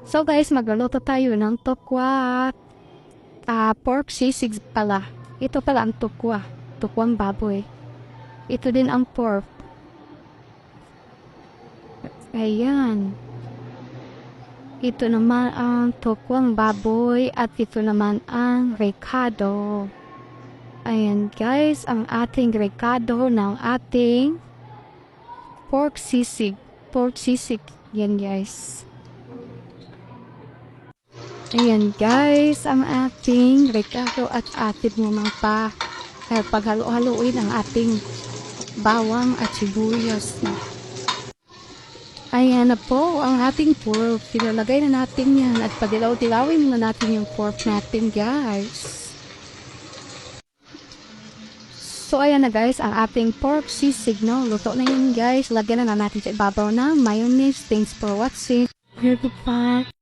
So guys, magluluto tayo ng tokwa. Pork sisig pala. Ito pala ang tokwa. Tokwang baboy. Ito din ang pork. Ayan. Ito naman ang tokwang baboy at ito naman ang recado. Ayan guys, ang ating recado ng ating pork sisig. Pork sisig. Yan guys. Ayan guys, ang ating recado at ating mga paghalo-haluin ang ating bawang at sibuyas. Ayan na po ang ating pork. Pinalagay na natin yan at padilaw-dilawin na natin yung pork natin guys. So ayan na guys, ang ating pork sisig, no? Luto na yun guys. Lagyan na natin sa ibabaw ng mayonnaise. Thanks for watching. Goodbye.